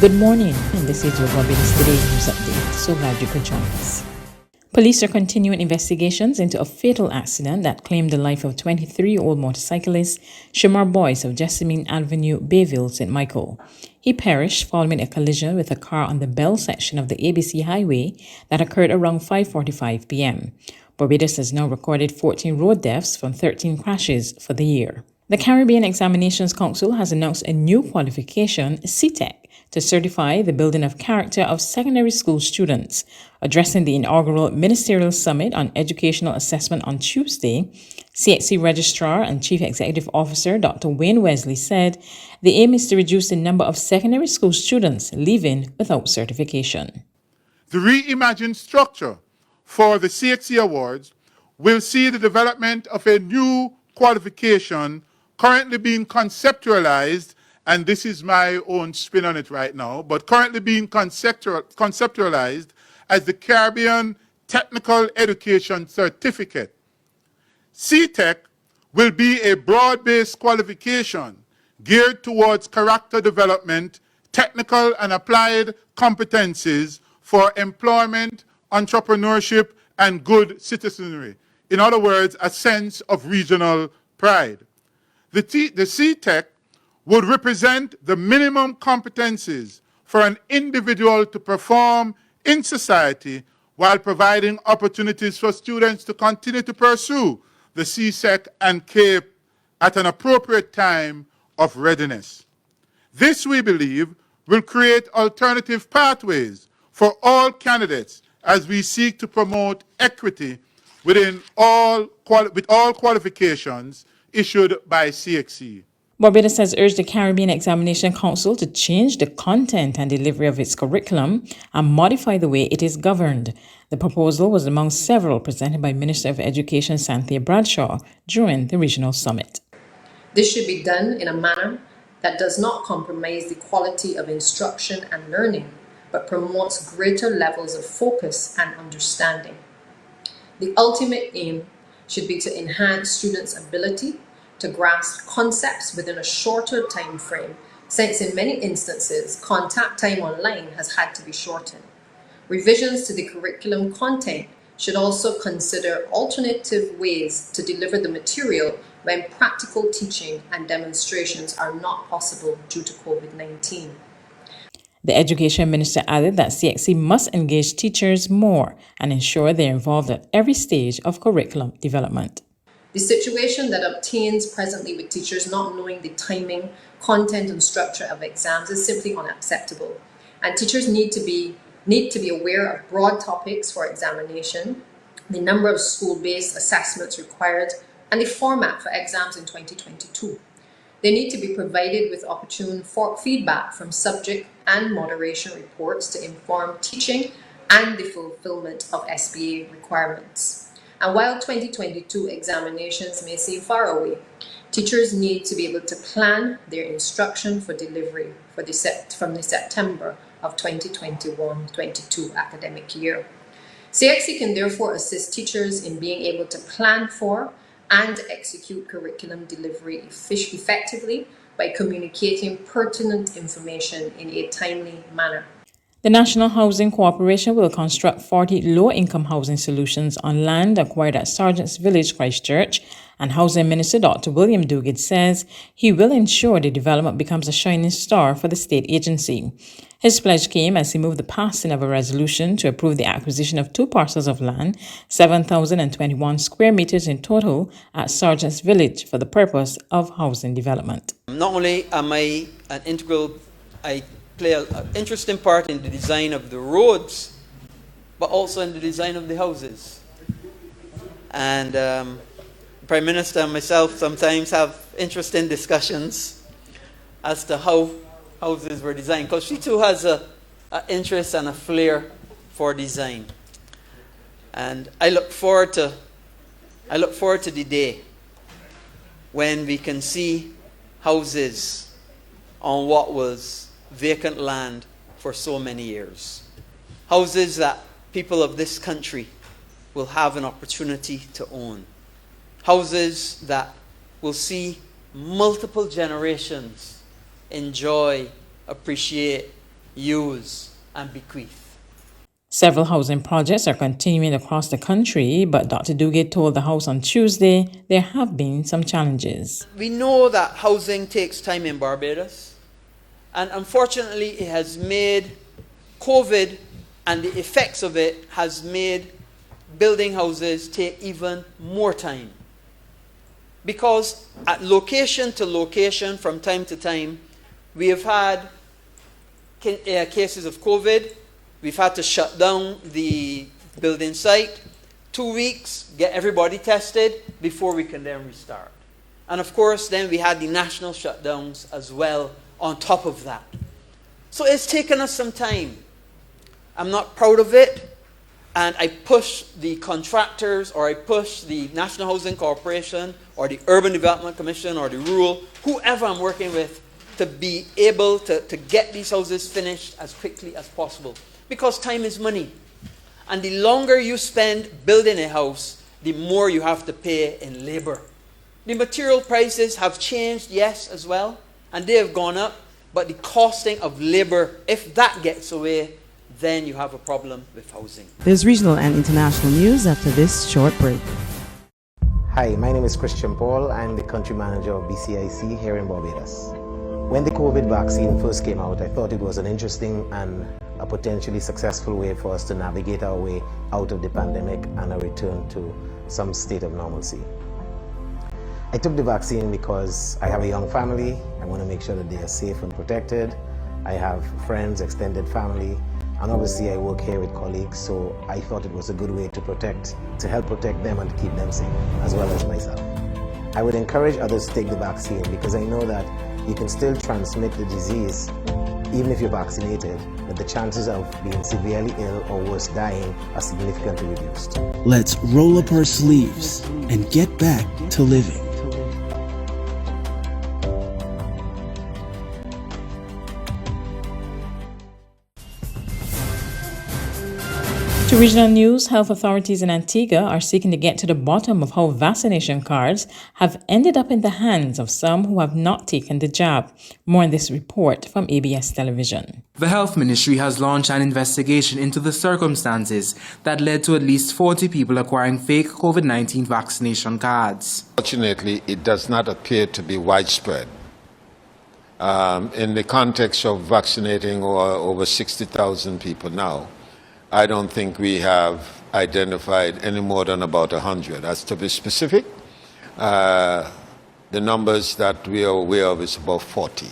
Good morning, and this is your Barbados Today News Update. So glad you could join us. Police are continuing investigations into a fatal accident that claimed the life of 23-year-old motorcyclist Shamar Boyce of Jessamine Avenue, Bayville, St. Michael. He perished following a collision with a car on the Bell section of the ABC Highway that occurred around 5:45 p.m. Barbados has now recorded 14 road deaths from 13 crashes for the year. The Caribbean Examinations Council has announced a new qualification, CTEC, to certify the building of character of secondary school students. Addressing the inaugural Ministerial Summit on Educational Assessment on Tuesday, CXC Registrar and Chief Executive Officer Dr. Wayne Wesley said the aim is to reduce the number of secondary school students leaving without certification. The reimagined structure for the CXC Awards will see the development of a new qualification currently being conceptualized, and this is my own spin on it right now, but currently being conceptualized as the Caribbean Technical Education Certificate. CTEC will be a broad-based qualification geared towards character development, technical and applied competencies for employment, entrepreneurship, and good citizenry. In other words, a sense of regional pride. The CTEC would represent the minimum competencies for an individual to perform in society while providing opportunities for students to continue to pursue the CSEC and CAPE at an appropriate time of readiness. This, we believe, will create alternative pathways for all candidates as we seek to promote equity with all qualifications issued by CXC. Barbados has urged the Caribbean Examination Council to change the content and delivery of its curriculum and modify the way it is governed. The proposal was among several presented by Minister of Education Cynthia Bradshaw during the regional summit. This should be done in a manner that does not compromise the quality of instruction and learning, but promotes greater levels of focus and understanding. The ultimate aim should be to enhance students' ability to grasp concepts within a shorter time frame, since in many instances, contact time online has had to be shortened. Revisions to the curriculum content should also consider alternative ways to deliver the material when practical teaching and demonstrations are not possible due to COVID-19. The Education Minister added that CXC must engage teachers more and ensure they are involved at every stage of curriculum development. The situation that obtains presently with teachers not knowing the timing, content, and structure of exams is simply unacceptable. And teachers need to be aware of broad topics for examination, the number of school-based assessments required, and the format for exams in 2022. They need to be provided with opportune feedback from subject and moderation reports to inform teaching and the fulfillment of SBA requirements. And while 2022 examinations may seem far away, teachers need to be able to plan their instruction for delivery from the September of 2021-22 academic year. CXC can therefore assist teachers in being able to plan for and execute curriculum delivery effectively by communicating pertinent information in a timely manner. The National Housing Corporation will construct 40 low-income housing solutions on land acquired at Sargeant's Village, Christchurch, and Housing Minister Dr. William Duguid says he will ensure the development becomes a shining star for the state agency. His pledge came as he moved the passing of a resolution to approve the acquisition of 2 parcels of land, 7,021 square meters in total, at Sargeant's Village for the purpose of housing development. Not only am I I play an interesting part in the design of the roads, but also in the design of the houses. And the Prime Minister and myself sometimes have interesting discussions as to how houses were designed, because she too has an interest and a flair for design. And I look forward to the day when we can see houses on what was vacant land for so many years. Houses that people of this country will have an opportunity to own. Houses that will see multiple generations enjoy, appreciate, use, and bequeath. Several housing projects are continuing across the country, but Dr. Duguay told the House on Tuesday there have been some challenges. We know that housing takes time in Barbados, and unfortunately it has made COVID and the effects of it has made building houses take even more time. Because at location to location, from time to time, we have had cases of COVID. We've had to shut down the building site 2 weeks, get everybody tested before we can then restart. And of course, then we had the national shutdowns as well on top of that. So it's taken us some time. I'm not proud of it, and I push the contractors, or I push the National Housing Corporation, or the Urban Development Commission, or the rural, whoever I'm working with, to be able to get these houses finished as quickly as possible. Because time is money. And the longer you spend building a house, the more you have to pay in labor. The material prices have changed, yes, as well, and they have gone up, but the costing of labor, if that gets away, then you have a problem with housing. There's regional and international news after this short break. Hi, my name is Christian Paul. I'm the country manager of BCIC here in Barbados. When the COVID vaccine first came out, I thought it was an interesting and a potentially successful way for us to navigate our way out of the pandemic and a return to some state of normalcy. I took the vaccine because I have a young family. I want to make sure that they are safe and protected. I have friends, extended family, and obviously I work here with colleagues, so I thought it was a good way to help protect them and to keep them safe, as well as myself. I would encourage others to take the vaccine because I know that you can still transmit the disease even if you're vaccinated, but the chances of being severely ill or worse, dying, are significantly reduced. Let's roll up our sleeves and get back to living. To regional news, health authorities in Antigua are seeking to get to the bottom of how vaccination cards have ended up in the hands of some who have not taken the jab. More in this report from ABS Television. The Health Ministry has launched an investigation into the circumstances that led to at least 40 people acquiring fake COVID-19 vaccination cards. Fortunately, it does not appear to be widespread. In the context of vaccinating over 60,000 people now, I don't think we have identified any more than about 100. As to be specific, the numbers that we are aware of is about 40.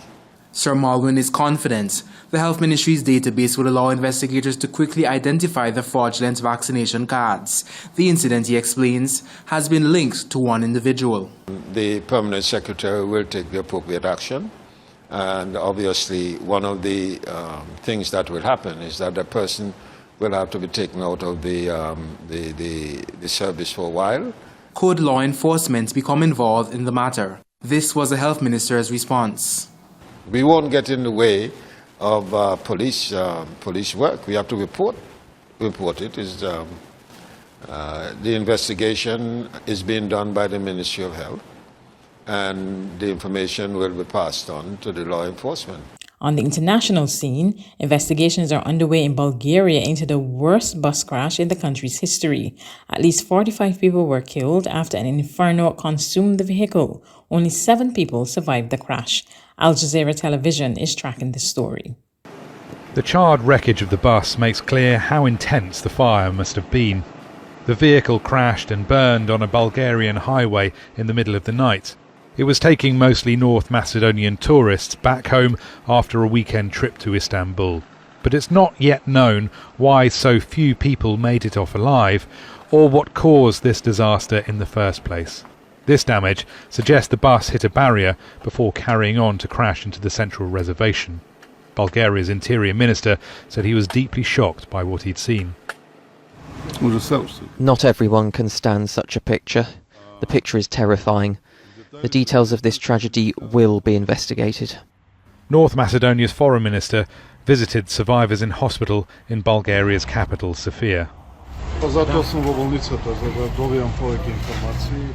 Sir Malwin is confident the Health Ministry's database will allow investigators to quickly identify the fraudulent vaccination cards. The incident, he explains, has been linked to one individual. The Permanent Secretary will take the appropriate action. And obviously, one of the things that will happen is that the person will have to be taken out of the service for a while. Could law enforcement become involved in the matter? This was the Health Minister's response. We won't get in the way of police work. We have to report it. The investigation is being done by the Ministry of Health, and the information will be passed on to the law enforcement. On the international scene, investigations are underway in Bulgaria into the worst bus crash in the country's history. At least 45 people were killed after an inferno consumed the vehicle. Only 7 people survived the crash. Al Jazeera Television is tracking the story. The charred wreckage of the bus makes clear how intense the fire must have been. The vehicle crashed and burned on a Bulgarian highway in the middle of the night. It was taking mostly North Macedonian tourists back home after a weekend trip to Istanbul. But it's not yet known why so few people made it off alive, or what caused this disaster in the first place. This damage suggests the bus hit a barrier before carrying on to crash into the central reservation. Bulgaria's Interior Minister said he was deeply shocked by what he'd seen. Not everyone can stand such a picture. The picture is terrifying. The details of this tragedy will be investigated. North Macedonia's Foreign Minister visited survivors in hospital in Bulgaria's capital, Sofia.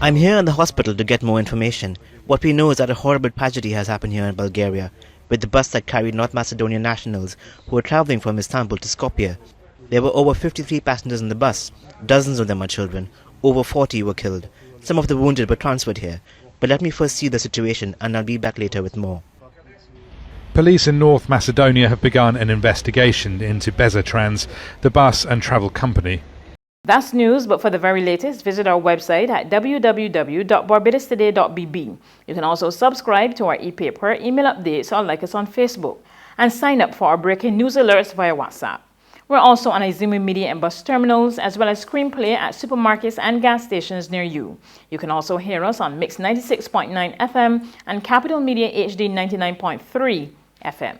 I'm here in the hospital to get more information. What we know is that a horrible tragedy has happened here in Bulgaria. with the bus that carried North Macedonian nationals who were travelling from Istanbul to Skopje. There were over 53 passengers in the bus. Dozens of them are children. Over 40 were killed. Some of the wounded were transferred here. But let me first see the situation, and I'll be back later with more. Police in North Macedonia have begun an investigation into Bezatrans, the bus and travel company. That's news, but for the very latest, visit our website at www.barbadostoday.bb. You can also subscribe to our e-paper, email updates, or like us on Facebook, and sign up for our breaking news alerts via WhatsApp. We're also on Izumi Media and bus terminals, as well as screenplay at supermarkets and gas stations near you. You can also hear us on Mix 96.9 FM and Capital Media HD 99.3 FM.